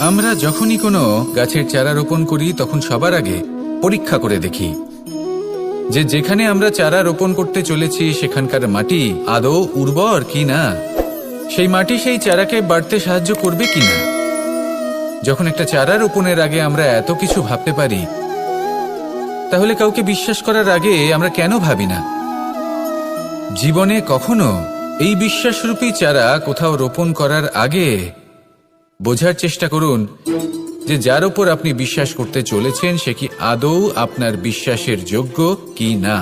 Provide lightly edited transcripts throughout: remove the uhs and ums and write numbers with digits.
আমরা যখনই কোনো গাছের চারা রোপণ করি তখন সবার আগে পরীক্ষা করে দেখি যে যেখানে আমরা চারা রোপণ করতে চলেছি সেখানকার মাটি আদৌ উর্বর কি না, সেই মাটি সেই চারাকে বাড়তে সাহায্য করবে কিনা। যখন একটা চারা রোপণের আগে আমরা এত কিছু ভাবতে পারি, তাহলে কাউকে বিশ্বাস করার আগে আমরা কেন ভাবি না? জীবনে কখনো এই বিশ্বাসরূপী চারা কোথাও রোপণ করার আগে বোঝার চেষ্টা করুন যে যার উপর আপনি বিশ্বাস করতে চলেছেন সে কি আদৌ আপনার বিশ্বাসের যোগ্য কি না।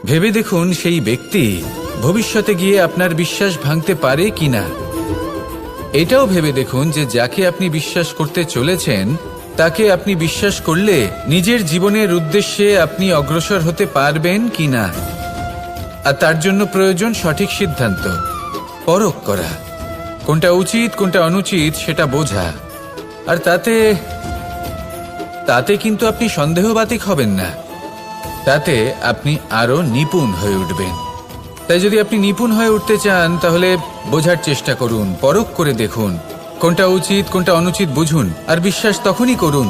ভেবে দেখুন সেই ব্যক্তি ভবিষ্যতে গিয়ে আপনার বিশ্বাস ভাঙতে পারে কি না। এটাও ভেবে দেখুন যে যাকে আপনি বিশ্বাস করতে চলেছেন তাকে আপনি বিশ্বাস করলে নিজের জীবনের উদ্দেশ্যে আপনি অগ্রসর হতে পারবেন কি না। আর তার জন্য প্রয়োজন সঠিক সিদ্ধান্ত, পরখ করা, কোনটা উচিত কোনটা অনুচিত সেটা বোঝা। আর তাতে কিন্তু আপনি সন্দেহবাতিক হবেন না, তাতে আপনি আরো নিপুণ হয়ে উঠবেন। তাই যদি আপনি নিপুণ হয়ে উঠতে চান তাহলে বোঝার চেষ্টা করুন, পরখ করে দেখুন, কোনটা উচিত কোনটা অনুচিত বুঝুন। আর বিশ্বাস তখনই করুন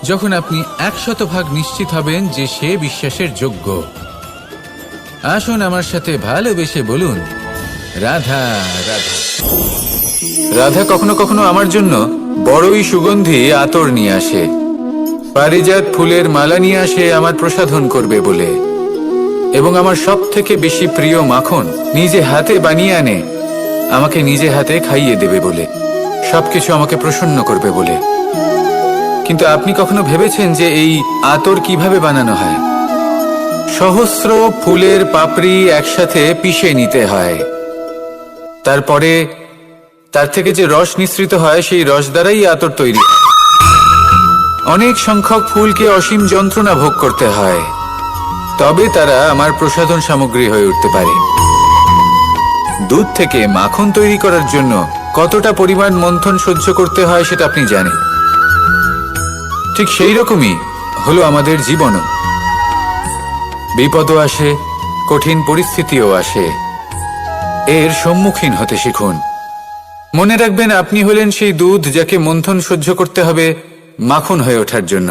যখন আপনি 100% নিশ্চিত হবেন যে সে বিশ্বাসের যোগ্য। আসুন আমার সাথে ভালোবেসে বলুন, রাধা রাধা। রাধা কখনো কখনো আমার জন্য বড়ই সুগন্ধি আতর নিয়ে আসে, পারিজাত ফুলের মালা নিয়ে আসে আমার প্রসাধন করবে বলে, এবং আমার সব থেকে বেশি প্রিয় মাখন নিজে হাতে বানিয়ে আনে আমাকে নিজে হাতে খাইয়ে দেবে বলে, সবকিছু আমাকে প্রসন্ন করবে বলে। কিন্তু আপনি কখনো ভেবেছেন যে এই আতর কিভাবে বানানো হয়? সহস্র ফুলের পাপড়ি একসাথে পিষে নিতে হয়, তারপরে তার থেকে যে রস নিঃসৃত হয় সেই রস দ্বারাই আতর তৈরি হয়। অনেক সংখ্যক ফুলকে অসীম যন্ত্রণা ভোগ করতে হয়, তবে তারা আমার প্রসাধন সামগ্রী হয়ে উঠতে পারে। দুধ থেকে মাখন তৈরি করার জন্য কতটা পরিমাণ মন্থন সহ্য করতে হয় সেটা আপনি জানেন। ঠিক সেই রকমই হলো আমাদের জীবনও। বিপদও আসে, কঠিন পরিস্থিতিও আসে, এর সম্মুখীন হতে শিখুন। মনে রাখবেন আপনি হলেন সেই দুধ যাকে মন্থন সহ্য করতে হবে মাখন হয়ে ওঠার জন্য।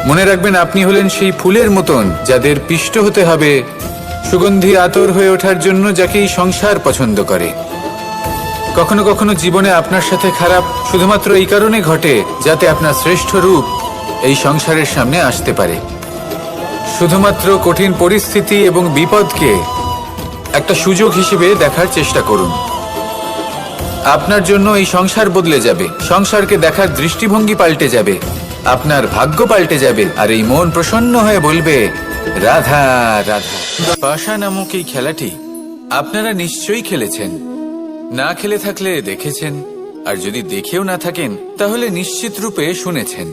মনে রাখবেন আপনি হলেন সেই ফুলের মতন যাদের পিষ্ট হতে হবে সুগন্ধি আতর হয়ে ওঠার জন্য, যাকে এই সংসার পছন্দ করে। কখনো কখনো জীবনে আপনার সাথে খারাপ শুধুমাত্র এই কারণে ঘটে যাতে আপনার শ্রেষ্ঠ রূপ এই সংসারের সামনে আসতে পারে। শুধুমাত্র কঠিন পরিস্থিতি এবং বিপদকে একটা সুযোগ হিসেবে দেখার চেষ্টা করুন। আপনার জন্য এই সংসার বদলে যাবে, সংসারকে দেখার দৃষ্টিভঙ্গি পাল্টে যাবে, আপনার ভাগ্য পাল্টে যাবে, আর এই মন প্রসন্ন হয়ে বলবে রাধা রাধা। পাশা নামক এই খেলাটি আপনারা নিশ্চয়ই খেলেছেন, না খেলে থাকলে দেখেছেন, আর যদি দেখেও না থাকেন তাহলে নিশ্চিত রূপে শুনেছেন।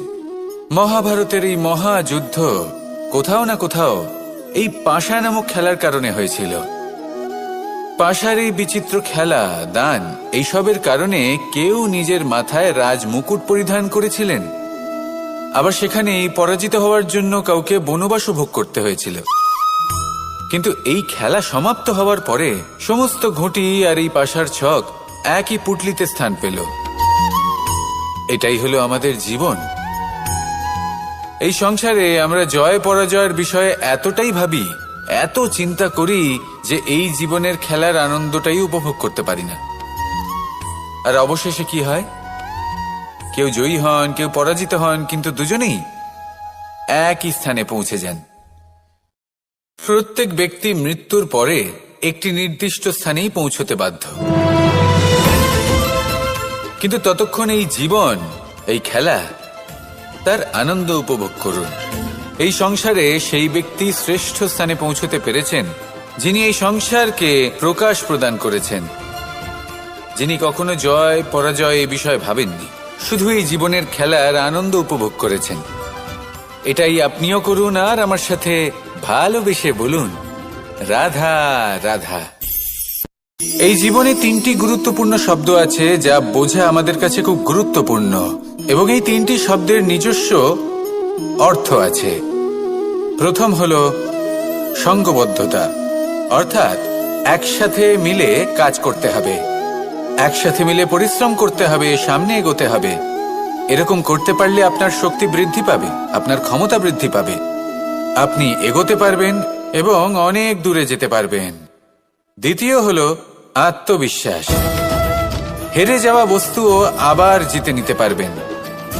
মহাভারতের এই মহাযুদ্ধ কোথাও না কোথাও এই পাশা নামক খেলার কারণে হয়েছিল। পাশার এই বিচিত্র খেলা, দান, এইসবের কারণে কেউ নিজের মাথায় রাজ মুকুট পরিধান করেছিলেন, আবার সেখানে পরাজিত হওয়ার জন্য কাউকে বনবাসও ভোগ করতে হয়েছিল। কিন্তু এই খেলা সমাপ্ত হওয়ার পরে সমস্ত ঘুঁটি আর এই পাশার ছক একই পুটলিতে স্থান পেল। এটাই হলো আমাদের জীবন। এই সংসারে আমরা জয় পরাজয়ের বিষয়ে এতটাই ভাবি, এত চিন্তা করি যে এই জীবনের খেলার আনন্দটাই উপভোগ করতে পারি না। আর অবশেষে কি হয়? কেউ জয়ী হন, কেউ পরাজিত হন, কিন্তু দুজনেই একই স্থানে পৌঁছে যান। প্রত্যেক ব্যক্তি মৃত্যুর পরে একটি নির্দিষ্ট স্থানেই পৌঁছতে বাধ্য, কিন্তু ততক্ষণ এই জীবন, এই খেলা, তার আনন্দ উপভোগ করুন। এই সংসারে সেই ব্যক্তি শ্রেষ্ঠ স্থানে পৌঁছতে পেরেছেন যিনি এই সংসারকে প্রকাশ প্রদান করেছেন, যিনি কখনো জয় পরাজয় এ বিষয়ে ভাবেননি, শুধু এই জীবনের খেলার আনন্দ উপভোগ করেছেন। এটাই আপনিও করুন, আর আমার সাথে ভালোবেসে বলুন রাধা রাধা। এই জীবনে 3টি গুরুত্বপূর্ণ শব্দ আছে যা বোঝা আমাদের কাছে খুব গুরুত্বপূর্ণ, এবং এই 3টি শব্দের নিজস্ব অর্থ আছে। প্রথম হলো সঙ্গবদ্ধতা, অর্থাৎ একসাথে মিলে কাজ করতে হবে, একসাথে মিলে পরিশ্রম করতে হবে, সামনে এগোতে হবে। এরকম করতে পারলে আপনার শক্তি বৃদ্ধি পাবে, আপনার ক্ষমতা বৃদ্ধি পাবে, আপনি এগোতে পারবেন এবং অনেক দূরে যেতে পারবেন। দ্বিতীয় হলো আত্মবিশ্বাস। হেরে যাওয়া বস্তুও আবার জিতে নিতে পারবেন।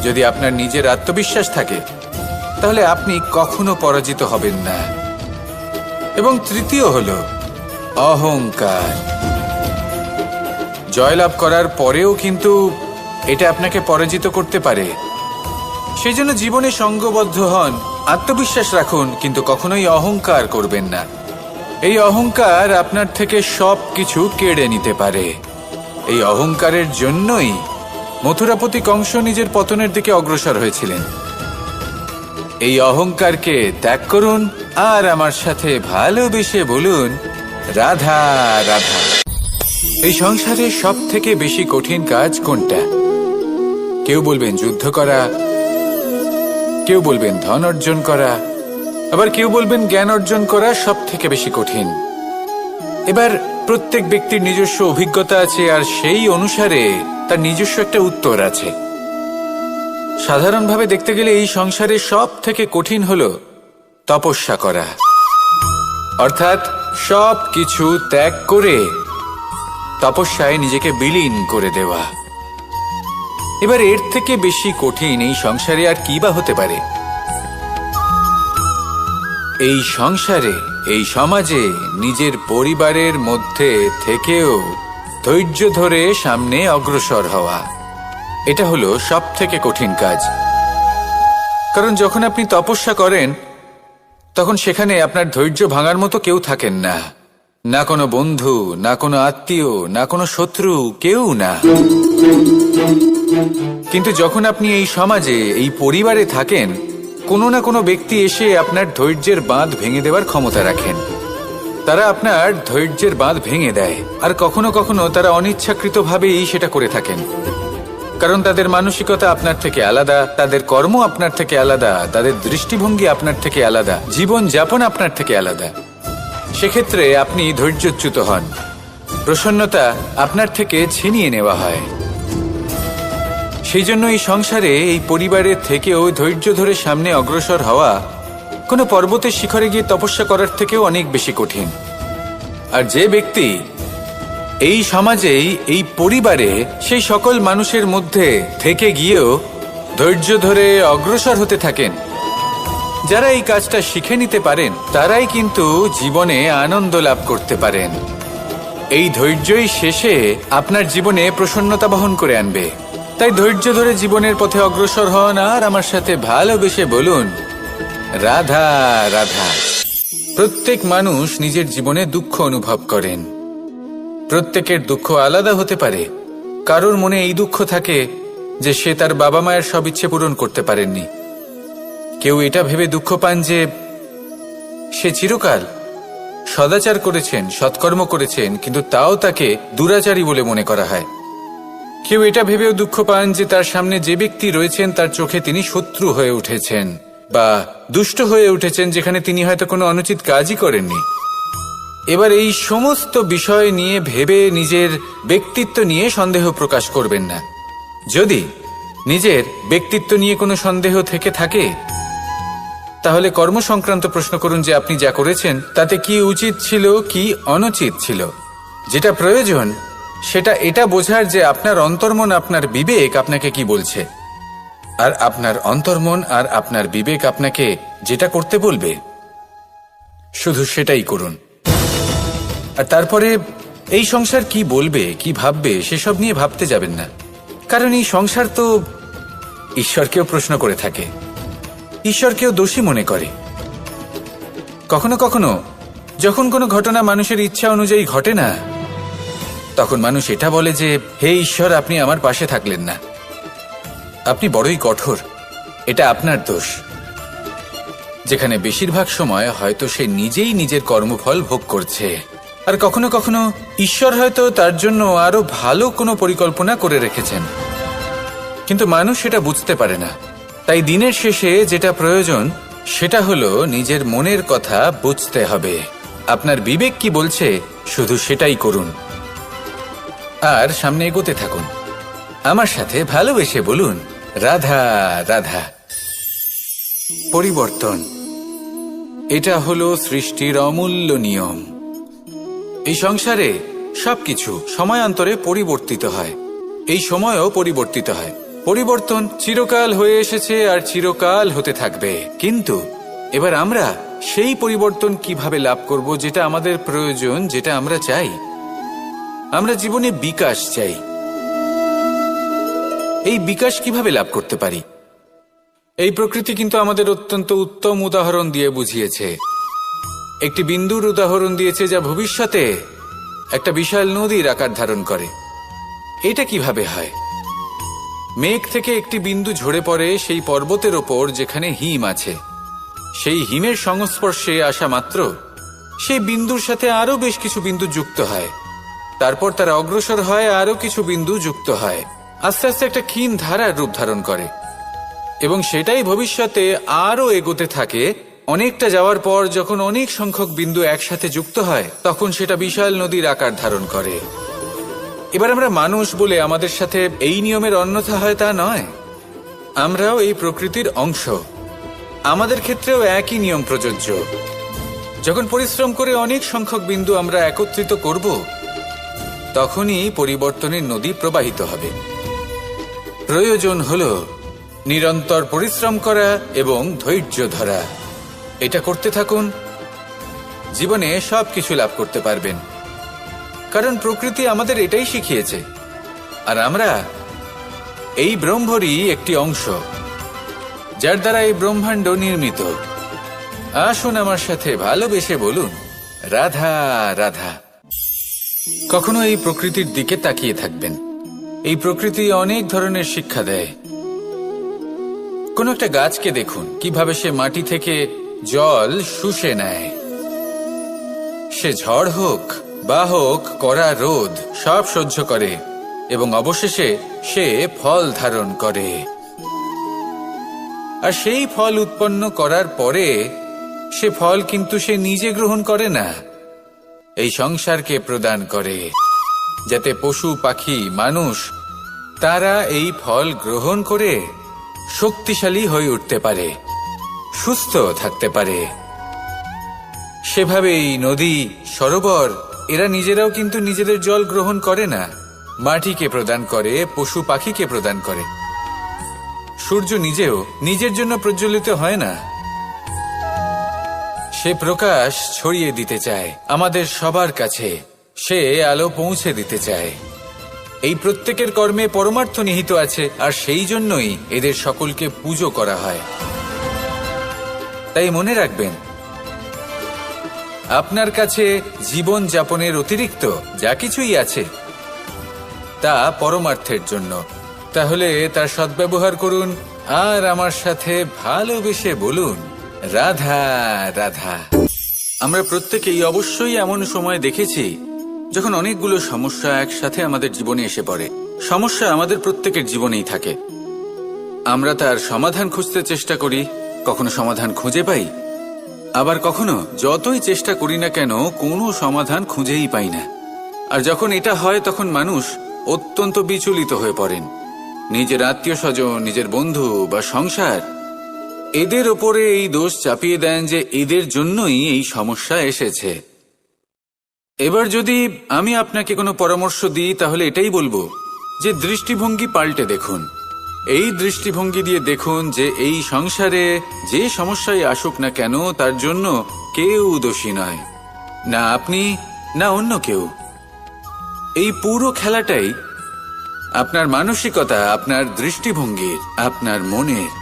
যদি আপনার নিজের আত্মবিশ্বাস থাকে তাহলে আপনি কখনো পরাজিত হবেন না। এবং তৃতীয় হলো অহংকার। জয়লাভ করার পরেও কিন্তু এটা আপনাকে পরাজিত করতে পারে। সেই জন্য জীবনে সঙ্গবদ্ধ হন, আত্মবিশ্বাস রাখুন, কিন্তু কখনোই অহংকার করবেন না। এই অহংকার আপনার থেকে সবকিছু কেড়ে নিতে পারে। এই অহংকারের জন্যই মথুরাপতি কংস নিজের পতনের দিকে অগ্রসর হয়েছিলেন। এই অহংকারকে ত্যাগ করুন আর আমার সাথে ভালোবেসে বলুন, রাধা রাধা। এই সংসারে সব থেকে বেশি কঠিন কাজ কোনটা? কেউ বলবেন যুদ্ধ করা, কেউ বলবেন ধন অর্জন করা, আবার কেউ বলবেন জ্ঞান অর্জন করা সব থেকে বেশি কঠিন। এবার প্রত্যেক ব্যক্তির নিজস্ব অভিজ্ঞতা আছে আর সেই অনুসারে তার নিজস্ব একটা উত্তর আছে। সাধারণভাবে দেখতে গেলে এই সংসারে সব থেকে কঠিন হলো তপস্যা করা, অর্থাৎ সব কিছু ত্যাগ করে তপস্যায় নিজেকে বিলীন করে দেওয়া। এবার এর থেকে বেশি কঠিন এই সংসারে আর কি বা হতে পারে? এই সংসারে, এই সমাজে নিজের পরিবারের মধ্যে থেকেও ধৈর্য ধরে সামনে অগ্রসর হওয়া, এটা হলো সব থেকে কঠিন কাজ। কারণ যখন আপনি তপস্যা করেন তখন সেখানে আপনার ধৈর্য ভাঙার মতো কেউ থাকেন না, না কোনো বন্ধু, না কোনো আত্মীয়, না কোনো শত্রু, কেউ না। কিন্তু যখন আপনি এই সমাজে, এই পরিবারে থাকেন, কোনো না কোনো ব্যক্তি এসে আপনার ধৈর্যের বাঁধ ভেঙে দেওয়ার ক্ষমতা রাখেন। তারা আপনার ধৈর্যের বাঁধ ভেঙে দেয়, আর কখনো কখনো তারা অনিচ্ছাকৃতভাবেই সেটা করে থাকেন। কারণ তাদের মানসিকতা আপনার থেকে আলাদা, তাদের কর্ম আপনার থেকে আলাদা, তাদের দৃষ্টিভঙ্গি আপনার থেকে আলাদা, জীবন যাপন আপনার থেকে আলাদা। সেক্ষেত্রে আপনি ধৈর্যচ্যুত হন, প্রসন্নতা আপনার থেকে ছিনিয়ে নেওয়া হয়। সেই জন্য এই সংসারে, এই পরিবারের থেকেও ধৈর্য ধরে সামনে অগ্রসর হওয়া কোনো পর্বতের শিখরে গিয়ে তপস্যা করার থেকেও অনেক বেশি কঠিন। আর যে ব্যক্তি এই সমাজেই, এই পরিবারে, সেই সকল মানুষের মধ্যে থেকে গিয়েও ধৈর্য ধরে অগ্রসর হতে থাকেন, যারা এই কাজটা শিখে নিতে পারেন, তারাই কিন্তু জীবনে আনন্দ লাভ করতে পারেন। এই ধৈর্যই শেষে আপনার জীবনে প্রসন্নতা বহন করে আনবে। তাই ধৈর্য ধরে জীবনের পথে অগ্রসর হন আর আমার সাথে ভালোবেসে বলুন, রাধা রাধা। প্রত্যেক মানুষ নিজের জীবনে দুঃখ অনুভব করেন। প্রত্যেকের দুঃখ আলাদা হতে পারে। কারোর মনে এই দুঃখ থাকে যে সে তার বাবা মায়ের সব ইচ্ছে পূরণ করতে পারেননি। কেউ এটা ভেবে দুঃখ পান যে সে চিরকাল সদাচার করেছেন, সৎকর্ম করেছেন, কিন্তু তাও তাকে দুরাচারী বলে মনে করা হয়। কেউ এটা ভেবেও দুঃখ পান যে তার সামনে যে ব্যক্তি রয়েছেন তার চোখে তিনি শত্রু হয়ে উঠেছেন বা দুষ্ট হয়ে উঠেছেন, যেখানে তিনি হয়তো কোনো অনুচিত কাজই করেননি। এবার এই সমস্ত বিষয় নিয়ে ভেবে নিজের ব্যক্তিত্ব নিয়ে সন্দেহ প্রকাশ করবেন না। যদি নিজের ব্যক্তিত্ব নিয়ে কোনো সন্দেহ থেকে থাকে তাহলে কর্ম সংক্রান্ত প্রশ্ন করুন যে আপনি যা করেছেন তাতে কি উচিত ছিল, কি অনুচিত ছিল। যেটা প্রয়োজন সেটা এটা বোঝার যে আপনার অন্তর্মন, আপনার বিবেক আপনাকে কি বলছে, আর আপনার অন্তর্মন আর আপনার বিবেক আপনাকে যেটা করতে বলবে শুধু সেটাই করুন। আর তারপরে এই সংসার কি বলবে, কি ভাববে সেসব নিয়ে ভাবতে যাবেন না। কারণ এই সংসার তো ঈশ্বরকেও প্রশ্ন করে থাকে, ঈশ্বরকেও দোষী মনে করে। কখনো কখনো যখন কোনো ঘটনা মানুষের ইচ্ছা অনুযায়ী ঘটে না, তখন মানুষ এটা বলে যে হে ঈশ্বর, আপনি আমার পাশে থাকলেন না, আপনি বড়ই কঠোর, এটা আপনার দোষ। যেখানে বেশিরভাগ সময় হয়তো সে নিজেই নিজের কর্মফল ভোগ করছে, আর কখনো কখনো ঈশ্বর হয়তো তার জন্য আরো ভালো কোনো পরিকল্পনা করে রেখেছেন, কিন্তু মানুষ সেটা বুঝতে পারে না। তাই দিনের শেষে যেটা প্রয়োজন সেটা হলো নিজের মনের কথা বুঝতে হবে। আপনার বিবেক কি বলছে শুধু সেটাই করুন। আর সামনে এগোতে থাকুন। আমার সাথে ভালোবেসে বলুন, রাধা রাধা। পরিবর্তন, এটা হলো সৃষ্টির অমূল্য নিয়ম। এই সংসারে সবকিছু সময়ান্তরে পরিবর্তিত হয়, এই সময়ও পরিবর্তিত হয়। পরিবর্তন চিরকাল হয়ে এসেছে আর চিরকাল হতে থাকবে। কিন্তু এবার আমরা সেই পরিবর্তন কিভাবে লাভ করব, যেটা আমাদের প্রয়োজন, যেটা আমরা চাই। আমরা জীবনে বিকাশ চাই। এই বিকাশ কিভাবে লাভ করতে পারি? এই প্রকৃতি কিন্তু আমাদের অত্যন্ত উত্তম উদাহরণ দিয়ে বুঝিয়েছে। একটি বিন্দুর উদাহরণ দিয়েছে, যা ভবিষ্যতে একটা বিশাল নদীর আকার ধারণ করে। এটা কিভাবে হয়? মেঘ থেকে একটি বিন্দু ঝরে পড়ে সেই পর্বতের ওপর যেখানে হিম আছে। সেই হিমের সংস্পর্শে আসা মাত্র সেই বিন্দুর সাথে আরো বেশ কিছু বিন্দু যুক্ত হয়। তারপর তারা অগ্রসর হয়, আরো কিছু বিন্দু যুক্ত হয়, আস্তে আস্তে একটা ক্ষীণ ধারার রূপ ধারণ করে। এবং সেটাই ভবিষ্যতে আরো এগোতে থাকে। অনেকটা যাওয়ার পর যখন অনেক সংখ্যক বিন্দু একসাথে যুক্ত হয়, তখন সেটা বিশাল নদীর আকার ধারণ করে। এবার আমরা মানুষ বলে আমাদের সাথে এই নিয়মের অন্যথা হয় তা নয়। আমরাও এই প্রকৃতির অংশ। আমাদের ক্ষেত্রেও একই নিয়ম প্রযোজ্য। যখন পরিশ্রম করে অনেক সংখ্যক বিন্দু আমরা একত্রিত করব, তখনই পরিবর্তনের নদী প্রবাহিত হবে। প্রয়োজন হলো নিরন্তর পরিশ্রম করা এবং ধৈর্য ধরা। এটা করতে থাকুন, জীবনে সবকিছু লাভ করতে পারবেন। কারণ প্রকৃতি আমাদের এটাই শিখিয়েছে। আর আমরা এই ব্রহ্মরই একটি অংশ, যার দ্বারা এই ব্রহ্মাণ্ড নির্মিত। আসুন আমার সাথে ভালোবেসে বলুন, রাধা রাধা। কখনো এই প্রকৃতির দিকে তাকিয়ে থাকবেন। এই প্রকৃতি অনেক ধরনের শিক্ষা দেয়। কোন একটা গাছকে দেখুন, কিভাবে সে মাটি থেকে জল শুষে নেয়। সে ঝড় হোক বা হোক কড়া রোদ, সব সহ্য করে এবং অবশেষে সে ফল ধারণ করে। আর সেই ফল উৎপন্ন করার পরে সে ফল কিন্তু সে নিজে গ্রহণ করে না, এই সংসারকে প্রদান করে, যাতে পশু পাখি মানুষ তারা এই ফল গ্রহণ করে শক্তিশালী হয়ে উঠতে পারে, সুস্থ থাকতে পারে। সেভাবেই নদী, সরোবর এরা নিজেরাও কিন্তু নিজেদের জল গ্রহণ করে না, মাটিকে প্রদান করে, পশু পাখিকে প্রদান করে। সূর্য নিজেও নিজের জন্য প্রজ্বলিত হয় না, সে প্রকাশ ছড়িয়ে দিতে চায় আমাদের সবার কাছে, সে আলো পৌঁছে দিতে চায়। এই প্রত্যেকের কর্মে পরমার্থ নিহিত আছে, আর সেই জন্যই এদের সকলকে পুজো করা হয়। তাই মনে রাখবেন, আপনার কাছে জীবন যাপনের অতিরিক্ত যা কিছুই আছে তা পরমার্থের জন্য। তাহলে তার সদ্ব্যবহার করুন আর আমার সাথে ভালোবেসে বলুন, রাধা রাধা। আমরা প্রত্যেকেই অবশ্যই এমন সময় দেখেছি যখন অনেকগুলো সমস্যা একসাথে আমাদের জীবনে এসে পড়ে। সমস্যা আমাদের প্রত্যেকের জীবনেই থাকে। আমরা তার সমাধান খুঁজতে চেষ্টা করি, কখনো সমাধান খুঁজে পাই, আবার কখনো যতই চেষ্টা করি না কেন কোনো সমাধান খুঁজেই পাই না। আর যখন এটা হয় তখন মানুষ অত্যন্ত বিচলিত হয়ে পড়েন। নিজের আত্মীয় স্বজন, নিজের বন্ধু বা সংসার, এদের ওপরে এই দোষ চাপিয়ে দেন যে এদের জন্যই এই সমস্যা এসেছে। এবার যদি আমি আপনাকে কোনো পরামর্শ দিই, তাহলে এটাই বলবো যে দৃষ্টিভঙ্গি পাল্টে দেখুন। এই দৃষ্টিভঙ্গি দিয়ে দেখুন যে এই সংসারে যে সমস্যায় আসুক না কেন তার জন্য কেউ দোষী নয়, না আপনি না অন্য কেউ। এই পুরো খেলাটাই আপনার মানসিকতা, আপনার দৃষ্টিভঙ্গির, আপনার মনের।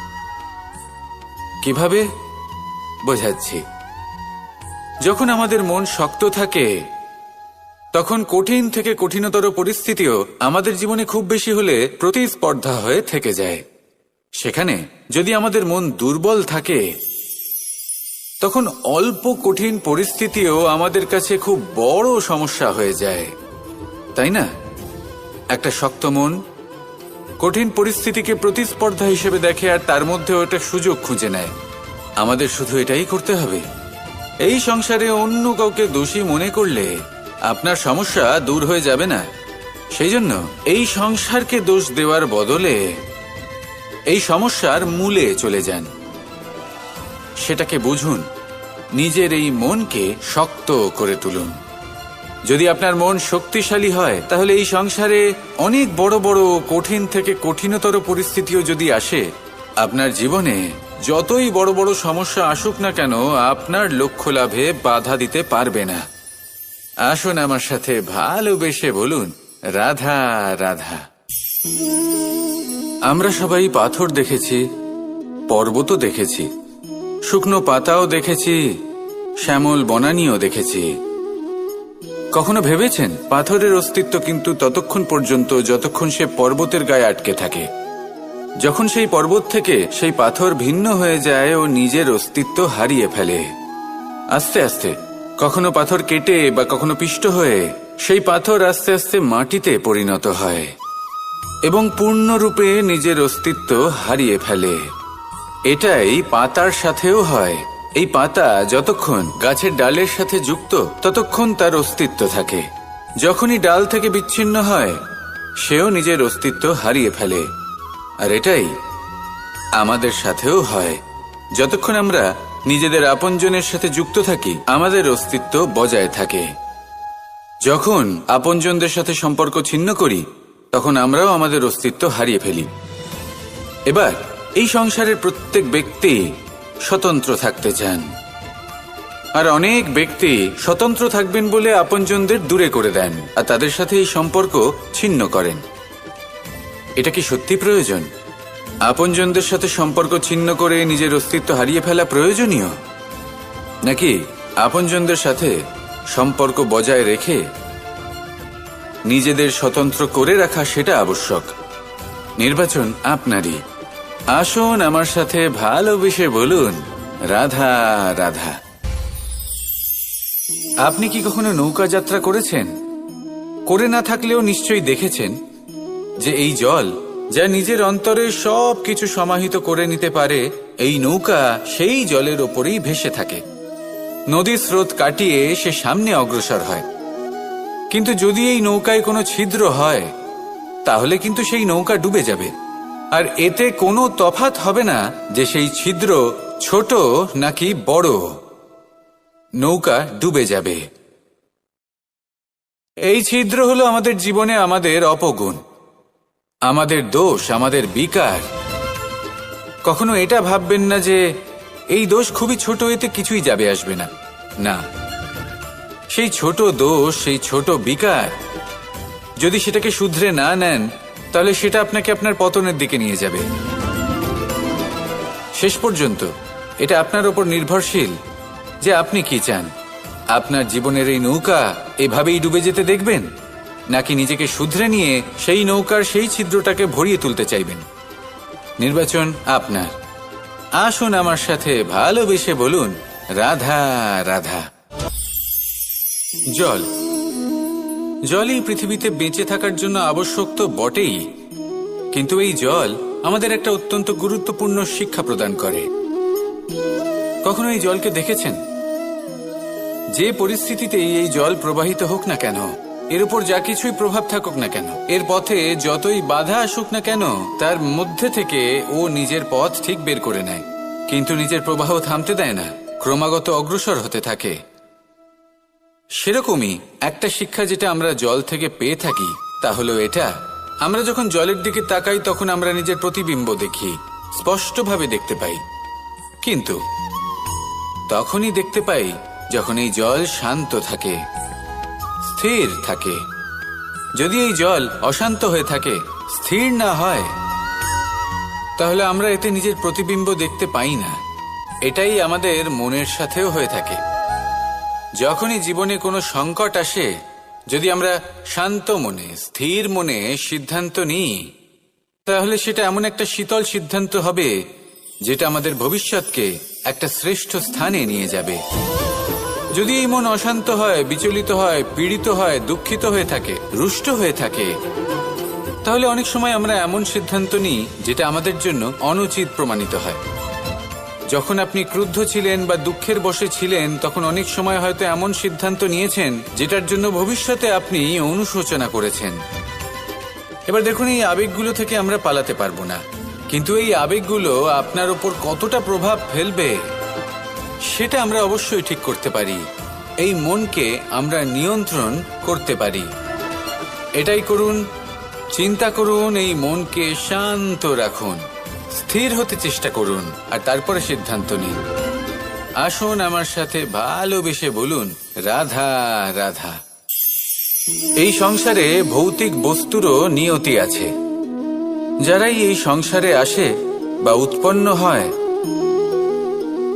কিভাবে বোঝাচ্ছি? যখন আমাদের মন শক্ত থাকে তখন কঠিন থেকে কঠিনতর পরিস্থিতিও আমাদের জীবনে খুব বেশি হলে প্রতিস্পর্ধা হয়ে থেকে যায়। সেখানে যদি আমাদের মন দুর্বল থাকে তখন অল্প কঠিন পরিস্থিতিও আমাদের কাছে খুব বড় সমস্যা হয়ে যায়, তাই না? একটা শক্ত মন কঠিন পরিস্থিতিকে প্রতিস্পর্ধা হিসেবে দেখে আর তার মধ্যে ওটা সুযোগ খুঁজে নেয়। আমাদের শুধু এটাই করতে হবে। এই সংসারে অন্য কাউকে দোষী মনে করলে আপনার সমস্যা দূর হয়ে যাবে না, সেই জন্য এই সংসারকে দোষ দেওয়ার বদলে এই সমস্যার মূলে চলে যান, সেটাকে বুঝুন, নিজের এই মনকে শক্ত করে তুলুন। যদি আপনার মন শক্তিশালী হয় তাহলে এই সংসারে অনেক বড় বড় কঠিন থেকে কঠিনতর পরিস্থিতিও যদি আসে, আপনার জীবনে যতই বড় বড় সমস্যা আসুক না কেন আপনার লক্ষ্য লাভে বাধা দিতে পারবে না। আসুন আমার সাথে ভালোবেসে বলুন, রাধা রাধা। আমরা সবাই পাথর দেখেছি, পর্বতও দেখেছি, শুকনো পাতাও দেখেছি, শ্যামল বনানীও দেখেছি। কখনো ভেবেছেন পাথরের অস্তিত্ব কিন্তু ততক্ষণ পর্যন্ত যতক্ষণ সে পর্বতের গায়ে আটকে থাকে। যখন সেই পর্বত থেকে সেই পাথর ভিন্ন হয়ে যায় ও নিজের অস্তিত্ব হারিয়ে ফেলে। আস্তে আস্তে কখনো পাথর কেটে বা কখনো পিষ্ট হয়ে সেই পাথর আস্তে আস্তে মাটিতে পরিণত হয় এবং পূর্ণরূপে নিজের অস্তিত্ব হারিয়ে ফেলে। এটাই পাতার সাথেও হয়। এই পাতা যতক্ষণ গাছের ডালের সাথে যুক্ত ততক্ষণ তার অস্তিত্ব থাকে। যখনই ডাল থেকে বিচ্ছিন্ন হয় সেও নিজের অস্তিত্ব হারিয়ে ফেলে। আর এটাই আমাদের সাথেও হয়। যতক্ষণ আমরা নিজেদের আপনজনের সাথে যুক্ত থাকি আমাদের অস্তিত্ব বজায় থাকে। যখন আপনজনদের সাথে সম্পর্ক ছিন্ন করি তখন আমরাও আমাদের অস্তিত্ব হারিয়ে ফেলি। এবার এই সংসারের প্রত্যেক ব্যক্তি স্বতন্ত্র থাকতে চান, আর অনেক ব্যক্তি স্বতন্ত্র থাকবেন বলে আপনজনদের দূরে করে দেন আর তাদের সাথে এই সম্পর্ক ছিন্ন করেন। এটা কি সত্যি প্রয়োজন? আপনজনদের সাথে সম্পর্ক ছিন্ন করে নিজের অস্তিত্ব হারিয়ে ফেলা প্রয়োজনীয়, নাকি আপনজনদের সাথে সম্পর্ক বজায় রেখে নিজেদের স্বতন্ত্র করে রাখা সেটা আবশ্যক? নির্বাচন আপনারই। আসুন আমার সাথে ভালোবেসে বলুন, রাধা রাধা। আপনি কি কখনো নৌকা যাত্রা করেছেন? করে না থাকলেও নিশ্চয়ই দেখেছেন যে এই জল যা নিজের অন্তরে সব কিছু সমাহিত করে নিতে পারে, এই নৌকা সেই জলের ওপরেই ভেসে থাকে। নদীর স্রোত কাটিয়ে সে সামনে অগ্রসর হয়। কিন্তু যদি এই নৌকায় কোনো ছিদ্র হয় তাহলে কিন্তু সেই নৌকা ডুবে যাবে। আর এতে কোনো তফাৎ হবে না যে সেই ছিদ্র ছোট নাকি বড়, নৌকা ডুবে যাবে। এই ছিদ্র হলো আমাদের জীবনে আমাদের অপগুণ, আমাদের দোষ, আমাদের বিকার। কখনো এটা ভাববেন না যে এই দোষ খুবই ছোট, এতে কিছুই যাবে আসবে না। না, সেই ছোট দোষ, সেই ছোট বিকার যদি সেটাকে শুধরে না নেন তাহলে সেটা আপনাকে আপনার পতনের দিকে নিয়ে যাবে। শেষ পর্যন্ত এটা আপনার উপর নির্ভরশীল যে আপনি কি চান। আপনার জীবনের এই নৌকা এভাবেই ডুবে যেতে দেখবেন, নাকি নিজেকে শুধরে নিয়ে সেই নৌকার সেই ছিদ্রটাকে ভরিয়ে তুলতে চাইবেন? নির্বাচন আপনার। আসুন আমার সাথে ভালোবেসে বলুন, রাধা রাধা। জল, জলই পৃথিবীতে বেঁচে থাকার জন্য আবশ্যক তো বটেই, কিন্তু এই জল আমাদের একটা অত্যন্ত গুরুত্বপূর্ণ শিক্ষা প্রদান করে। কখনো এই জলকে দেখেছেন? যে পরিস্থিতিতেই এই জল প্রবাহিত হোক না কেন, এর উপর যা কিছুই প্রভাব থাকুক না কেন, এর পথে যতই বাধা আসুক না কেন, তার মধ্যে থেকে ও নিজের পথ ঠিক বের করে নেয়, কিন্তু নিজের প্রবাহ থামতে দেয় না, ক্রমাগত অগ্রসর হতে থাকে। সেরকমই একটা শিক্ষা যেটা আমরা জল থেকে পেয়ে থাকি তা হলো এটা, আমরা যখন জলের দিকে তাকাই তখন আমরা নিজের প্রতিবিম্ব দেখি, স্পষ্টভাবে দেখতে পাই। কিন্তু তখনই দেখতে পাই যখন এই জল শান্ত থাকে, স্থির থাকে। যদি এই জল অশান্ত হয়ে থাকে, স্থির না হয়, তাহলে আমরা এতে নিজের প্রতিবিম্ব দেখতে পাই না। এটাই আমাদের মনের সাথেও হয়ে থাকে। যখনই জীবনে কোনো সংকট আসে, যদি আমরা শান্ত মনে, স্থির মনে সিদ্ধান্ত নিই, তাহলে সেটা এমন একটা শীতল সিদ্ধান্ত হবে যেটা আমাদের ভবিষ্যৎকে একটা শ্রেষ্ঠ স্থানে নিয়ে যাবে। যদি এই মন অশান্ত হয়, বিচলিত হয়, পীড়িত হয়, দুঃখিত হয়ে থাকে, রুষ্ট হয়ে থাকে, তাহলে অনেক সময় আমরা এমন সিদ্ধান্ত নিই যেটা আমাদের জন্য অনুচিত প্রমাণিত হয়। যখন আপনি ক্রুদ্ধ ছিলেন বা দুঃখের বশে ছিলেন তখন অনেক সময় হয়তো এমন সিদ্ধান্ত নিয়েছেন যেটার জন্য ভবিষ্যতে আপনি অনুশোচনা করেছেন। এবার দেখুন, এই আবেগগুলো থেকে আমরা পালাতে পারবো না, কিন্তু এই আবেগগুলো আপনার উপর কতটা প্রভাব ফেলবে সেটা আমরা অবশ্যই ঠিক করতে পারি। এই মনকে আমরা নিয়ন্ত্রণ করতে পারি। এটাই করুন, চিন্তা করুন, এই মনকে শান্ত রাখুন, স্থির হতে চেষ্টা করুন, আর তারপরে সিদ্ধান্ত নিন। আসুন আমার সাথে ভালোবেসে বলুন, রাধা রাধা। এই সংসারে ভৌতিক বস্তুরও নিয়তি আছে। যারাই এই সংসারে আসে বা উৎপন্ন হয়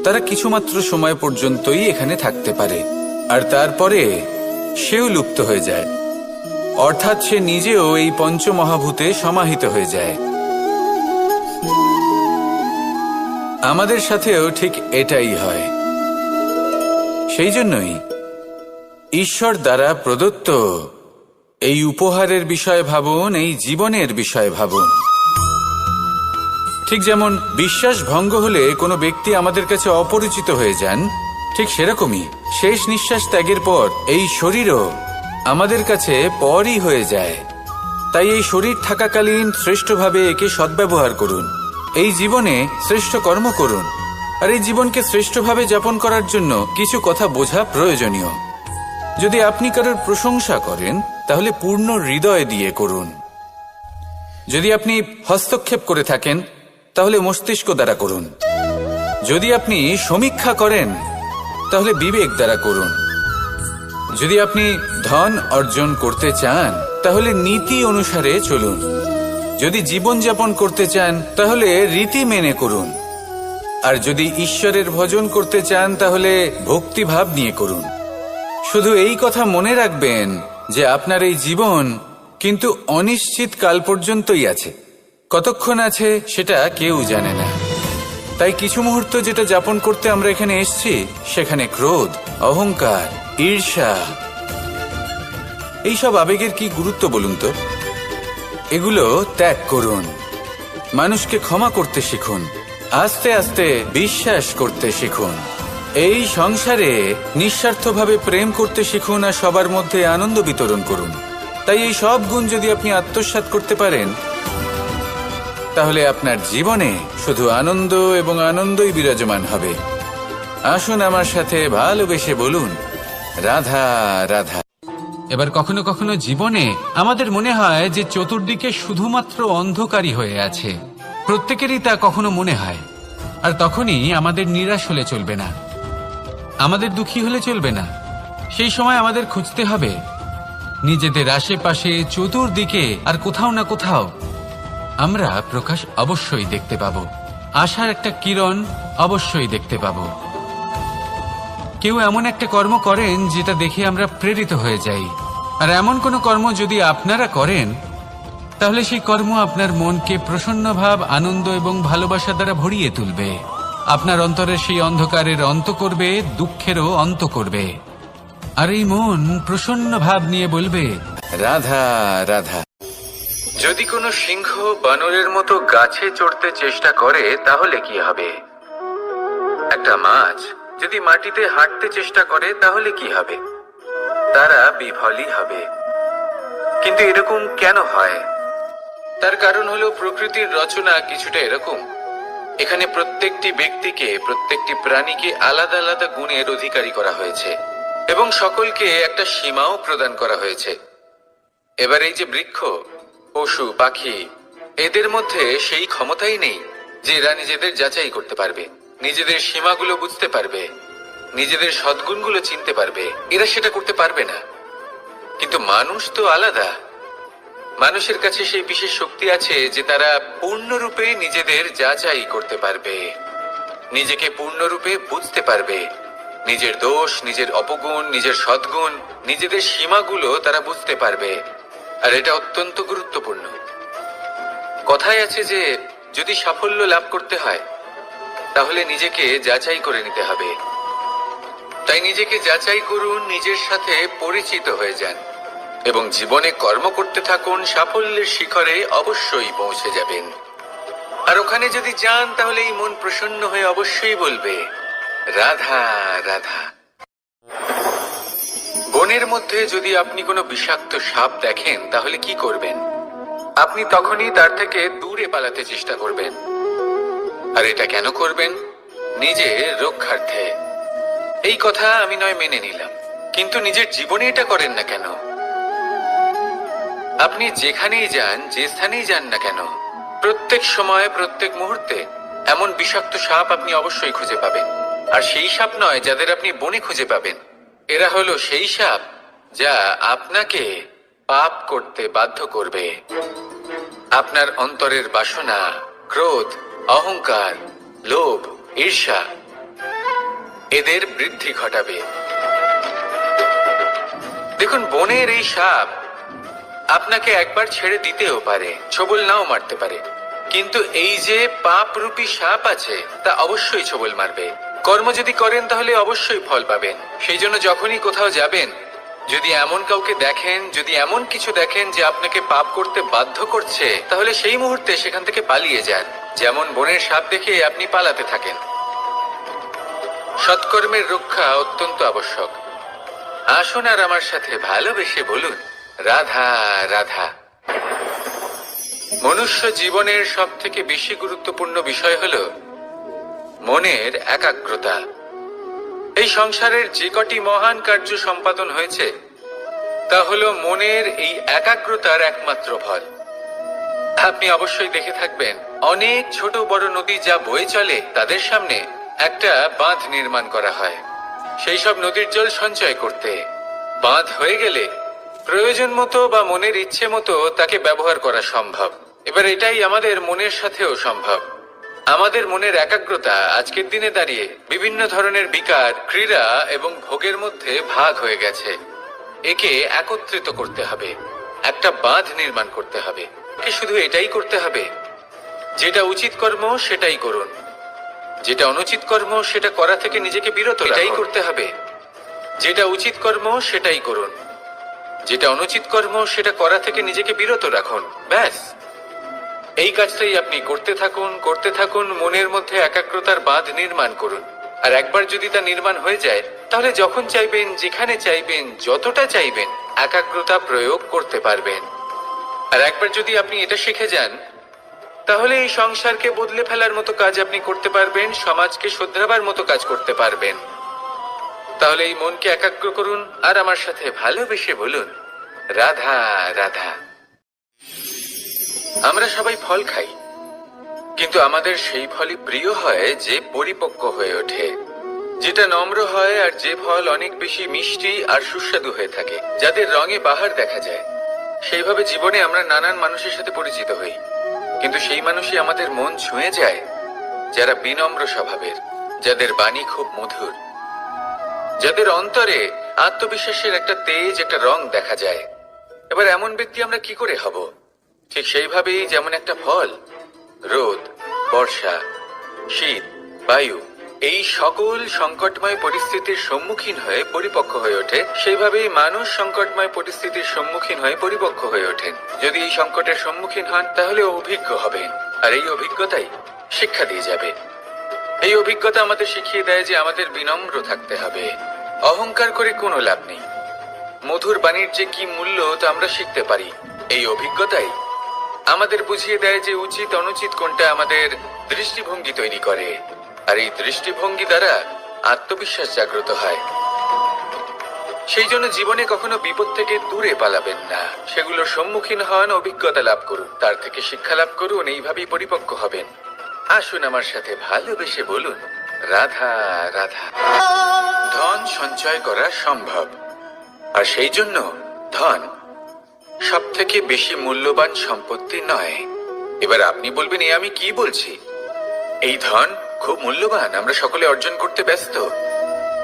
তারা কিছুমাত্র সময় পর্যন্তই এখানে থাকতে পারে, আর তারপরে সেও লুপ্ত হয়ে যায়, অর্থাৎ সে নিজেও এই পঞ্চমহাভূতে সমাহিত হয়ে যায়। আমাদের সাথেও ঠিক এটাই হয়। সেই জন্যই ঈশ্বর দ্বারা প্রদত্ত এই উপহারের বিষয় ভাবুন, এই জীবনের বিষয় ভাবুন। ঠিক যেমন বিশ্বাস ভঙ্গ হলে কোনো ব্যক্তি আমাদের কাছে অপরিচিত হয়ে যান, ঠিক সেরকমই শেষ নিঃশ্বাস ত্যাগের পর এই শরীরও আমাদের কাছে পরই হয়ে যায়। তাই এই শরীর থাকাকালীন শ্রেষ্ঠভাবে একে সদ্ব্যবহার করুন, এই জীবনে শ্রেষ্ঠ কর্ম করুন। আর এই জীবনকে শ্রেষ্ঠভাবে যাপন করার জন্য কিছু কথা বোঝা প্রয়োজনীয়। যদি আপনি কারোর প্রশংসা করেন তাহলে পূর্ণ হৃদয় দিয়ে করুন। যদি আপনি হস্তক্ষেপ করে থাকেন তাহলে মস্তিষ্ক দ্বারা করুন। যদি আপনি সমীক্ষা করেন তাহলে বিবেক দ্বারা করুন। যদি আপনি ধন অর্জন করতে চান তাহলে নীতি অনুসারে চলুন। যদি জীবনযাপন করতে চান তাহলে রীতি মেনে করুন। আর যদি ঈশ্বরের ভজন করতে চান তাহলে ভক্তিভাব নিয়ে করুন। শুধু এই কথা মনে রাখবেন যে আপনার এই জীবন কিন্তু অনিশ্চিত কাল পর্যন্তই আছে। কতক্ষণ আছে সেটা কেউ জানে না। তাই কিছু মুহূর্ত যেটা যাপন করতে আমরা এখানে এসেছি, সেখানে ক্রোধ, অহংকার, ঈর্ষা, এইসব আবেগের কি গুরুত্ব বলুন তো? এগুলো ত্যাগ করুন। মানুষকে ক্ষমা করতে শিখুন। আস্তে আস্তে বিশ্বাস করতে শিখুন। এই সংসারে নিঃস্বার্থভাবে প্রেম করতে শিখুন আর সবার মধ্যে আনন্দ বিতরণ করুন। তাই এই সব গুণ যদি আপনি আত্মসাৎ করতে পারেন তাহলে আপনার জীবনে শুধু আনন্দ এবং আনন্দই বিরাজমান হবে। আসুন আমার সাথে ভালোবেসে বলুন, রাধা রাধা। এবার কখনো কখনো জীবনে আমাদের মনে হয় যে চতুর্দিকে শুধুমাত্র অন্ধকারই হয়ে আছে। প্রত্যেকেরই তা কখনো মনে হয়। আর তখনই আমাদের নিরাশ হলে চলবে না, আমাদের দুঃখী হলে চলবে না। সেই সময় আমাদের খুঁজতে হবে নিজেদের আশেপাশে, চতুর্দিকে আর কোথাও না কোথাও আমরা প্রকাশ অবশ্যই দেখতে পাব। আশার একটা কিরণ অবশ্যই দেখতে পাব। কেউ এমন একটা কর্ম করেন যেটা দেখে আমরা প্রেরিত হয়ে যাই। আর এমন কোনো কর্ম যদি আপনারা করেন তাহলে সেই কর্ম আপনার মনকে প্রসন্ন ভাব, আনন্দ এবং ভালোবাসা দ্বারা ভরিয়ে তুলবে। আপনার অন্তরের সেই অন্ধকারের অন্ত করবে, দুঃখেরও অন্ত করবে। আর এই মন প্রসন্ন ভাব নিয়ে বলবে, রাধা রাধা। যদি কোনো সিংহ বানরের মতো গাছে চড়তে চেষ্টা করে তাহলে কি হবে? একটা মাছ যদি মাটিতে হাঁটতে চেষ্টা করে তাহলে কি হবে? তারা বিফলই হবে। কিন্তু এরকম কেন হয়? তার কারণ হলো প্রকৃতির রচনা কিছুটা এরকম। এখানে প্রত্যেকটি ব্যক্তিকে, প্রত্যেকটি প্রাণীকে আলাদা আলাদা গুণের অধিকারী করা হয়েছে এবং সকলকে একটা সীমাও প্রদান করা হয়েছে। এবার এই যে বৃক্ষ, পশু, পাখি, এদের মধ্যে সেই ক্ষমতাই নেই যে এরা নিজেদের যাচাই করতে পারবে, নিজেদের সীমাগুলো বুঝতে পারবে, নিজেদের সদ্গুণগুলো চিনতে পারবে। এরা সেটা করতে পারবে না। কিন্তু মানুষ তো আলাদা। মানুষের কাছে সেই বিশেষ শক্তি আছে যে তারা পূর্ণরূপে নিজেদের যাচাই করতে পারবে, নিজেকে পূর্ণরূপে বুঝতে পারবে, নিজের দোষ, নিজের অপগুণ, নিজের সদ্গুণ, নিজেদের সীমাগুলো তারা বুঝতে পারবে। আর এটা অত্যন্ত গুরুত্বপূর্ণ। কথায় আছে যে যদি সাফল্য লাভ করতে হয় তাহলে নিজেকে যাচাই করে নিতে হবে। তাই নিজেকে যাচাই করুন, নিজের সাথে পরিচিত হয়ে যান এবং জীবনে কর্ম করতে থাকুন। সাফল্যের শিখরে অবশ্যই পৌঁছে যাবেন। আর ওখানে যদি যান তাহলে এই মন প্রসন্ন হয়ে অবশ্যই বলবে, রাধা রাধা। বনের মধ্যে যদি আপনি কোনো বিষাক্ত সাপ দেখেন তাহলে কি করবেন? আপনি তখনই তার থেকে দূরে পালাতে চেষ্টা করবেন। আর এটা কেন করবেন? নিজের রক্ষার্থে। এই কথা আমি নয় মেনে নিলাম, কিন্তু নিজের জীবনে এটা করেন না কেন? আপনি যেখানেই যান, যে স্থানেই যান না কেন, প্রত্যেক সময় প্রত্যেক মুহূর্তে এমন বিষাক্ত সাপ আপনি অবশ্যই খুঁজে পাবেন। আর সেই সাপ নয় যাদের আপনি বনে খুঁজে পাবেন, এরা হলো সেই সাপ যা আপনাকে পাপ করতে বাধ্য করবে। আপনার অন্তরের বাসনা, ক্রোধ, অহংকার, লোভ, ঈর্ষা এদের বৃদ্ধি ঘটাবে। দেখুন, বনের এই সাপ আপনাকে একবার ছেড়ে দিতেও পারে, ছোবল নাও মারতে পারে, কিন্তু এই যে পাপরূপী সাপ আছে তা অবশ্যই ছোবল মারবে। কর্ম যদি করেন তাহলে অবশ্যই ফল পাবেন। সেই জন্য যখনই কোথাও যাবেন, যদি এমন কাউকে দেখেন, যদি এমন কিছু দেখেন যে আপনাকে পাপ করতে বাধ্য করছে, তাহলে সেই মুহূর্তে সেখান থেকে পালিয়ে যান। যেমন বনের সাপ দেখে আপনি পালাতে থাকেন। সৎকর্মের রক্ষা অত্যন্ত আবশ্যক। আসুন আর আমার সাথে ভালোবেসে বলুন, রাধা রাধা। মনুষ্য জীবনের সব থেকে বেশি গুরুত্বপূর্ণ বিষয় হল মনের একাগ্রতা। এই সংসারের যে কটি মহান কার্য সম্পাদন হয়েছে তা হলো মনের এই একাগ্রতার একমাত্র ফল। আপনি অবশ্যই দেখে থাকবেন, অনেক ছোট বড় নদী যা বয়ে চলে তাদের সামনে একটা বাঁধ নির্মাণ করা হয় সেই সব নদীর জল সঞ্চয় করতে। বাঁধ হয়ে গেলে প্রয়োজন মতো বা মনের ইচ্ছে মতো তাকে ব্যবহার করা সম্ভব। এবার এটাই আমাদের মনের সাথেও সম্ভব। আমাদের মনের একাগ্রতা আজকের দিনে দাঁড়িয়ে বিভিন্ন ধরনের বিকার, ক্রীড়া এবং ভোগের মধ্যে ভাগ হয়ে গেছে। একে একত্রিত করতে হবে, একটা বাঁধ নির্মাণ করতে হবে। শুধু এটাই করতে হবে, যেটা উচিত কর্ম সেটাই করুন, যেটা অনুচিত কর্ম সেটা করা থেকে নিজেকে বিরত রাখুন। এটাই করতে হবে, যেটা উচিত কর্ম সেটাই করুন, যেটা অনুচিত কর্ম সেটা করা থেকে নিজেকে বিরত রাখুন। ব্যাস, এই কাজটাই আপনি করতে থাকুন, করতে থাকুন। মনের মধ্যে একাগ্রতার বাঁধ নির্মাণ করুন। আর একবার যদি তা নির্মাণ হয়ে যায়, তাহলে যখন চাইবেন, যেখানে চাইবেন, যতটা চাইবেন একাগ্রতা প্রয়োগ করতে পারবেন। আর একবার যদি আপনি এটা শিখে যান, তাহলে এই সংসারকে বদলে ফেলার মতো কাজ আপনি করতে পারবেন, সমাজকে শোধরাবার মতো কাজ করতে পারবেন। তাহলে এই মনকে একাগ্র করুন আর আমার সাথে ভালোবেসে বলুন, রাধা রাধা। আমরা সবাই ফল খাই, কিন্তু আমাদের সেই ফলই প্রিয় হয় যে পরিপক্ক হয়ে ওঠে, যেটা নম্র হয়, আর যে ফল অনেক বেশি মিষ্টি আর সুস্বাদু হয়ে থাকে, যাদের রঙে বাহার দেখা যায়। সেইভাবে জীবনে আমরা নানান মানুষের সাথে পরিচিত হই, কিন্তু সেই মানুষই আমাদের মন ছুঁয়ে যায় যারা বিনম্র স্বভাবের, যাদের বাণী খুব মধুর, যাদের অন্তরে আত্মবিশ্বাসের একটা তেজ, একটা রং দেখা যায়। এবার এমন ব্যক্তি আমরা কি করে হব? ঠিক সেইভাবেই যেমন একটা ফল রোদ, বর্ষা, শীত, বায়ু এই সকল সংকটময় পরিস্থিতির সম্মুখীন হয়ে পরিপক্ক হয়ে ওঠে, সেইভাবেই মানুষ সংকটময় পরিস্থিতির সম্মুখীন হয়ে পরিপক্ক হয়ে ওঠেন। যদি এই সংকটের সম্মুখীন হন তাহলে অভিজ্ঞ হবেন, আর এই অভিজ্ঞতাই শিক্ষা দিয়ে যাবে। এই অভিজ্ঞতা আমাদের শিখিয়ে দেয় যে আমাদের বিনম্র থাকতে হবে। অহংকার করে কোনো লাভ নেই। মধুর বাণীর যে কি মূল্য তা আমরা শিখতে পারি। এই অভিজ্ঞতাই আমাদের বুঝিয়ে দেয় যে উচিত অনুচিত কোনটা, আমাদের দৃষ্টিভঙ্গি তৈরি করে, আর এই দৃষ্টিভঙ্গি দ্বারা আত্মবিশ্বাস জাগ্রত হয়। সেই জন্য জীবনে কখনো বিপদ থেকে দূরে পালাবেন না, সেগুলোর সম্মুখীন হন, অভিজ্ঞতা লাভ করুন, তার থেকে শিক্ষা লাভ করুন, এইভাবেই পরিপক্ক হবেন। আসুন আমার সাথে ভালোবেসে বলুন, রাধা রাধা। ধন সঞ্চয় করা সম্ভব, আর সেই জন্য ধন সব থেকে বেশি মূল্যবান সম্পত্তি নয়। এবার আপনি বলবেন, এ আমি কি বলছি? এই ধন খুব মূল্যবান, আমরা সকলে অর্জন করতে ব্যস্ত।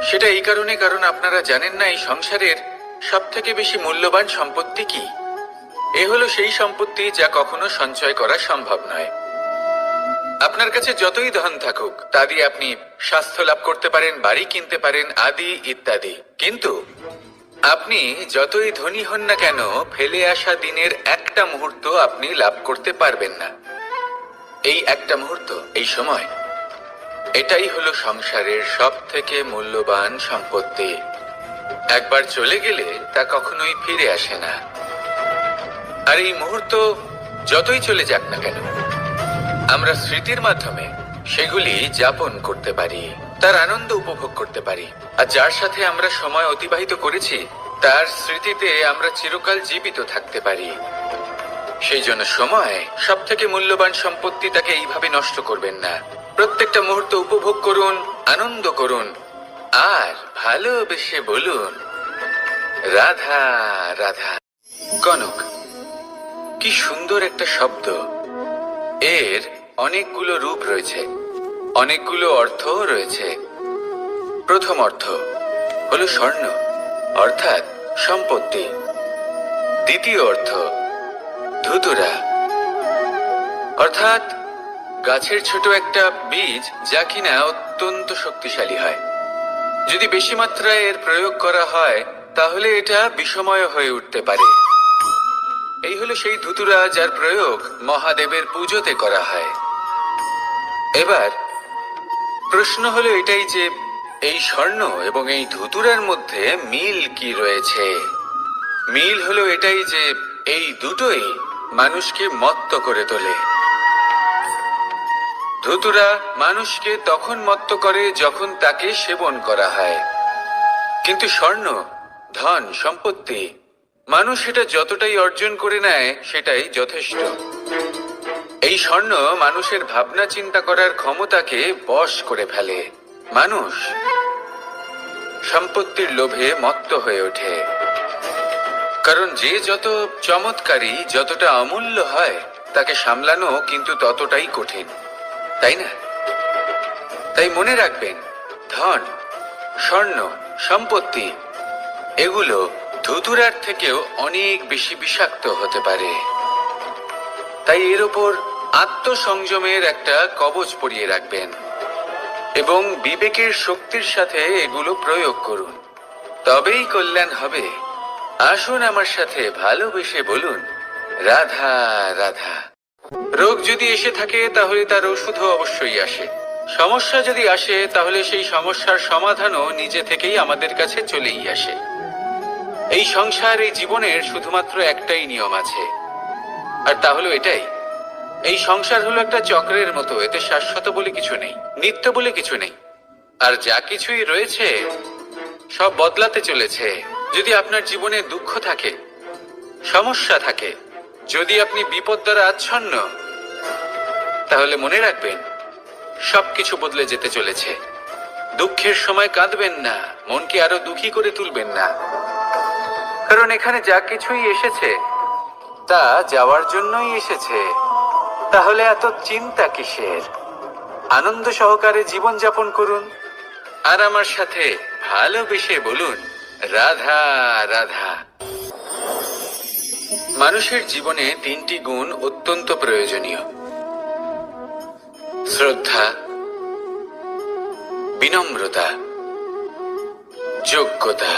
সেটা এই কারণে, কারণ আপনারা জানেন না এই সংসারের সব থেকে বেশি মূল্যবান সম্পত্তি কি। এ হলো সেই সম্পত্তি যা কখনো সঞ্চয় করা সম্ভব নয়। আপনার কাছে যতই ধন থাকুক তা দিয়ে আপনি স্বাস্থ্য লাভ করতে পারেন, বাড়ি কিনতে পারেন, আদি ইত্যাদি, কিন্তু আপনি যতই ধনী হন না কেন, ফেলে আসা দিনের একটা মুহূর্ত আপনি লাভ করতে পারবেন না। এই একটা মুহূর্ত, এই সময়, এটাই হলো সংসারের সব থেকে মূল্যবান সম্পত্তি। একবার চলে গেলে তা কখনোই ফিরে আসে না। আর এই মুহূর্ত যতই চলে যাক না কেন, আমরা স্মৃতির মাধ্যমে সেগুলি যাপন করতে পারি, তার আনন্দ উপভোগ করতে পারি। আর যার সাথে আমরা সময় অতিবাহিত করেছি তার স্মৃতিতে আমরা চিরকাল জীবিত থাকতে পারি। সেই জন্য সময় সব থেকে মূল্যবান সম্পত্তি, তাকে এইভাবে নষ্ট করবেন না। প্রত্যেকটা মুহূর্ত উপভোগ করুন, আনন্দ করুন, আর ভালোবেসে বলুন রাধা রাধা। কনক, কি সুন্দর একটা শব্দ। এর অনেকগুলো রূপ রয়েছে, অনেকগুলো অর্থও রয়েছে। প্রথম অর্থ হলো স্বর্ণ, অর্থাৎ সম্পত্তি। দ্বিতীয় অর্থ ধুতুরা, অর্থাৎ গাছের ছোট একটা বীজ, যা কিনা অত্যন্ত শক্তিশালী হয়। যদি বেশি মাত্রায় এর প্রয়োগ করা হয় তাহলে এটা বিষময় হয়ে উঠতে পারে। এই হলো সেই ধুতুরা যার প্রয়োগ মহাদেবের পুজোতে করা হয়। এবার প্রশ্ন হলো এটাই যে এই স্বর্ণ এবং এই ধুতুরার মধ্যে মিল কি রয়েছে। মিল হলো এটাই যে এই দুটোই মানুষকে মত্ত করে তোলে। ধুতুরা মানুষকে তখন মত্ত করে যখন তাকে সেবন করা হয়, কিন্তু স্বর্ণ, ধন, সম্পত্তি, মানুষ এটা যতটাই অর্জন করে নেয় সেটাই যথেষ্ট। এই স্বর্ণ মানুষের ভাবনা চিন্তা করার ক্ষমতাকে বশ করে ফেলে। মানুষ সম্পত্তির লোভে মত্ত হয়ে ওঠে, কারণ যে যত চমৎকারী, যতটা অমূল্য হয় তাকে সামলানো কিন্তু ততটাই কঠিন, তাই না? তাই মনে রাখবেন, ধন, স্বর্ণ, সম্পত্তি এগুলো ধুতুরার থেকেও অনেক বেশি বিষাক্ত হতে পারে। তাই এর ওপর আত্মসংযমের একটা কবচ পরিয়ে রাখবেন এবং বিবেকের শক্তির সাথে এগুলো প্রয়োগ করুন, তবেই কল্যাণ হবে। আসুন আমার সাথে ভালোবেসে বলুন রাধা রাধা। রোগ যদি এসে থাকে তাহলে তার ওষুধও অবশ্যই আসে। সমস্যা যদি আসে তাহলে সেই সমস্যার সমাধানও নিজে থেকেই আমাদের কাছে চলেই আসে। এই সংসার, এই জীবনের শুধুমাত্র একটাই নিয়ম আছে, আর তা হলো এটাই, এই সংসার হলো একটা চক্রের মতো। এতে শাশ্বত বলে কিছু নেই, নিত্য বলে কিছু নেই, আর যা কিছুই রয়েছে সব বদলাতে চলেছে। যদি আপনার জীবনে দুঃখ থাকে, সমস্যা থাকে, যদি আপনি বিপদ দ্বারা আচ্ছন্ন, তাহলে মনে রাখবেন সবকিছু বদলে যেতে চলেছে। দুঃখের সময় কাঁদবেন না, মনকে আরো দুঃখী করে তুলবেন না, কারণ এখানে যা কিছুই এসেছে তা যাওয়ার জন্যই এসেছে। তাহলে এত চিন্তা কিসের? আনন্দ সহকারে জীবন যাপন করুন, আর আমার সাথে ভালোবেসে বলুন রাধা রাধা। মানুষের জীবনে তিনটি গুণ অত্যন্ত প্রয়োজনীয়: শ্রদ্ধা, বিনম্রতা, যোগ্যতা।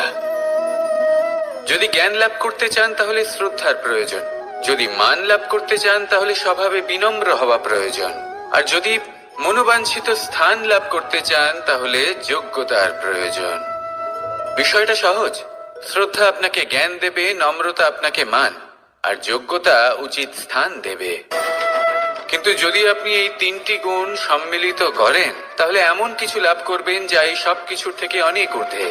যদি জ্ঞান লাভ করতে চান তাহলে শ্রদ্ধার প্রয়োজন, যদি মান লাভ করতে চান তাহলে স্বভাবে বিনম্র হওয়া প্রয়োজন, আর যদি মনোবাঞ্ছিত স্থান লাভ করতে চান তাহলে যোগ্যতার প্রয়োজন। বিষয়টা সহজ। শ্রদ্ধা আপনাকে জ্ঞান দেবে, নম্রতা আপনাকে মান, আর যোগ্যতা উচিত স্থান দেবে। কিন্তু যদি আপনি এই তিনটি গুণ সম্মিলিত করেন তাহলে এমন কিছু লাভ করবেন যা এই সব কিছুর থেকে অনেক ঊর্ধ্বে।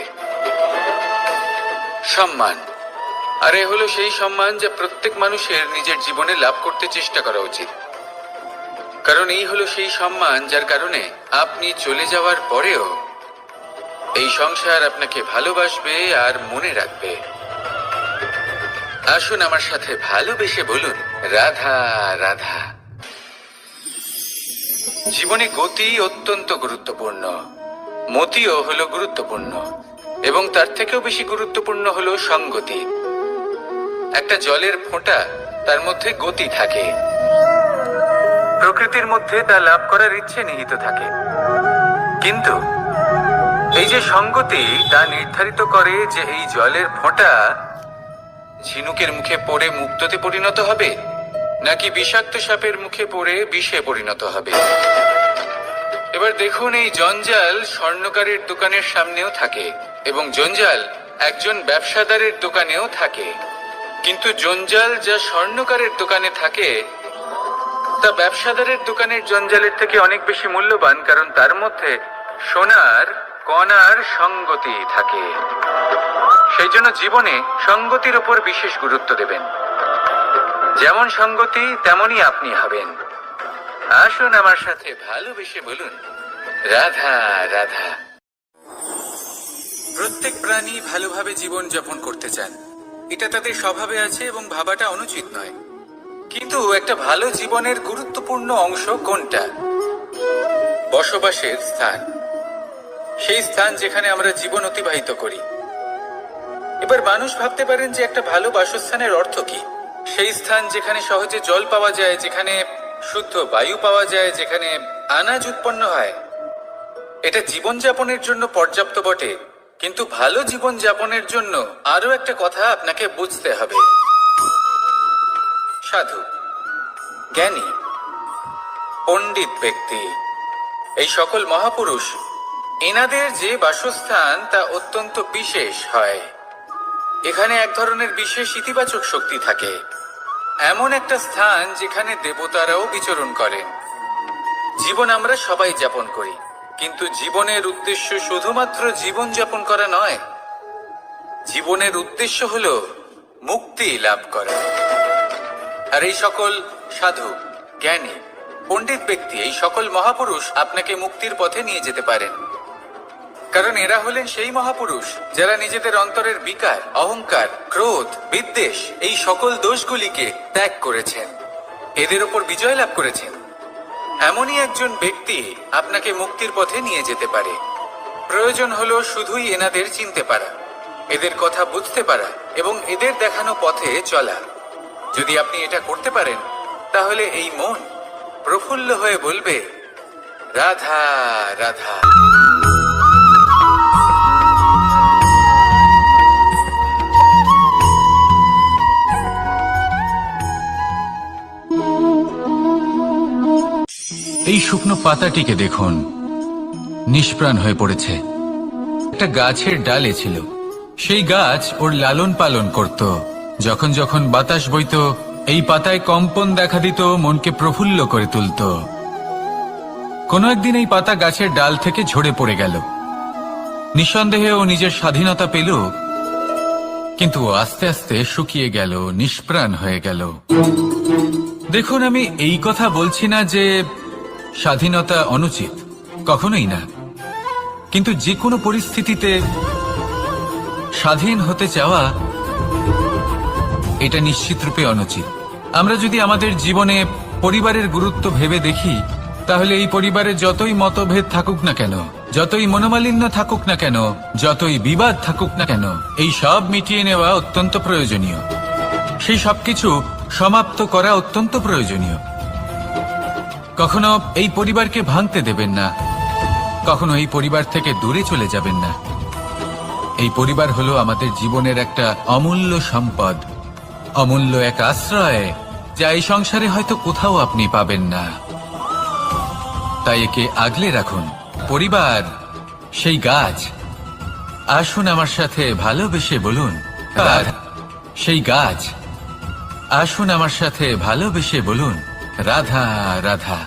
সম্মান। আর এ হলো সেই সম্মান যা প্রত্যেক মানুষের নিজের জীবনে লাভ করতে চেষ্টা করা উচিত, কারণ এই হলো সেই সম্মান যার কারণে আপনি চলে যাওয়ার পরেও এই সংসার আপনাকে ভালোবাসবে আর মনে রাখবে। আসুন আমার সাথে ভালোবেসে বলুন রাধা রাধা। জীবনে গতি অত্যন্ত গুরুত্বপূর্ণ, মতিও হলো গুরুত্বপূর্ণ, এবং তার থেকেও বেশি গুরুত্বপূর্ণ হলো সঙ্গতি। একটা জলের ফোঁটা, তার মধ্যে গতি থাকে, প্রকৃতির মধ্যে তা লাভ করার ইচ্ছে নিহিত থাকে, কিন্তু এই যে সঙ্গতি তা নির্ধারিত করে যে এই জলের ফোঁটা ঝিনুকের মুখে পড়ে মুক্ততে পরিণত হবে নাকি বিষাক্ত সাপের মুখে পড়ে বিষে পরিণত হবে। এবার দেখুন, এই জঞ্জাল স্বর্ণকারের দোকানের সামনেও থাকে এবং জঞ্জাল একজন ব্যবসাদারের দোকানেও থাকে, কিন্তু জঞ্জাল যা স্বর্ণকারের দোকানে থাকে তা ব্যবসাদারের দোকানের জঞ্জালের থেকে অনেক বেশি মূল্যবান, কারণ তার মধ্যে সোনার কণার সঙ্গতি থাকে। সেই জন্য জীবনে সঙ্গতির উপর বিশেষ গুরুত্ব দেবেন। যেমন সঙ্গতি তেমনই আপনি হবেন। আসুন আমার সাথে ভালোবেসে বলুন, রাধা রাধা। প্রত্যেক প্রাণী ভালোভাবে জীবন যাপন করতে চান, এটা তাদের স্বভাবে আছে এবং ভাবাটা অনুচিত নয়। কিন্তু একটা ভালো জীবনের গুরুত্বপূর্ণ অংশ কোনটা? বসবাসের স্থান, সেই স্থান যেখানে আমরা জীবন অতিবাহিত করি। এবার মানুষ ভাবতে পারেন যে একটা ভালো বাসস্থানের অর্থ কি? সেই স্থান যেখানে সহজে জল পাওয়া যায়, যেখানে শুদ্ধ বায়ু পাওয়া যায়, যেখানে আনাজ উৎপন্ন হয়। এটা জীবনযাপনের জন্য পর্যাপ্ত বটে, কিন্তু ভালো জীবন যাপনের জন্য আরো একটা কথা আপনাকে বুঝতে হবে। সাধু, জ্ঞানী, পণ্ডিত ব্যক্তি, এই সকল মহাপুরুষ, এনাদের যে বাসস্থান তা অত্যন্ত বিশেষ হয়। এখানে এক ধরনের বিশেষ ইতিবাচক শক্তি থাকে, এমন একটা স্থান যেখানে দেবতারাও বিচরণ করেন। জীবন আমরা সবাই যাপন করি, কিন্তু জীবনের উদ্দেশ্য শুধুমাত্র জীবন যাপন করা নয়। জীবনের উদ্দেশ্য হলো মুক্তি লাভ করা। আর এই সকল সাধু, জ্ঞানী, পণ্ডিত ব্যক্তি, এই সকল মহাপুরুষ আপনাকে মুক্তির পথে নিয়ে যেতে পারেন। কারণ এরা হলেন সেই মহাপুরুষ যারা নিজেদের অন্তরের বিকার, অহংকার, ক্রোধ, বিদ্বেষ, এই সকল দোষগুলিকে ত্যাগ করেছেন, এদের ওপর বিজয় লাভ করেছেন। এমনই একজন ব্যক্তি আপনাকে মুক্তির পথে নিয়ে যেতে পারে। প্রয়োজন হলো শুধুই এনাদের চিনতে পারা, এদের কথা বুঝতে পারা এবং এদের দেখানো পথে চলা। যদি আপনি এটা করতে পারেন, তাহলে এই মন প্রফুল্ল হয়ে বলবে, রাধা রাধা। এই শুকনো পাতাটিকে দেখুন, নিষ্প্রাণ হয়ে পড়েছে। একটা গাছের ডালে ছিল, সেই গাছ ওর লালন পালন করত। যখন যখন বাতাস বইত, এই পাতায় কম্পন দেখা দিত, মনকে প্রফুল্ল করে তুলত। কোনো একদিন এই পাতা গাছের ডাল থেকে ঝরে পড়ে গেল। নিঃসন্দেহে ও নিজের স্বাধীনতা পেল, কিন্তু আস্তে আস্তে শুকিয়ে গেল, নিষ্প্রাণ হয়ে গেল। দেখুন, আমি এই কথা বলছি না যে স্বাধীনতা অনুচিত, কখনোই না। কিন্তু যে কোনো পরিস্থিতিতে স্বাধীন হতে চাওয়া এটা নিশ্চিতরূপে অনুচিত। আমরা যদি আমাদের জীবনে পরিবারের গুরুত্ব ভেবে দেখি, তাহলে এই পরিবারে যতই মতভেদ থাকুক না কেন, যতই মনোমালিন্য থাকুক না কেন, যতই বিবাদ থাকুক না কেন, এই সব মিটিয়ে নেওয়া অত্যন্ত প্রয়োজনীয়। সেই সবকিছু সমাপ্ত করা অত্যন্ত প্রয়োজনীয়। কখনো এই পরিবারকে ভাঙতে দেবেন না, কখনো এই পরিবার থেকে দূরে চলে যাবেন না। এই পরিবার হলো আমাদের জীবনের একটা অমূল্য সম্পদ, অমূল্য এক আশ্রয়, যা এই সংসারে হয়তো কোথাও আপনি পাবেন না। তাই একে আগলে রাখুন। পরিবার সেই গাছ। আসুন আমার সাথে ভালোবেসে বলুন, সেই গাছ। আসুন আমার সাথে ভালোবেসে বলুন, রাধা রাধা।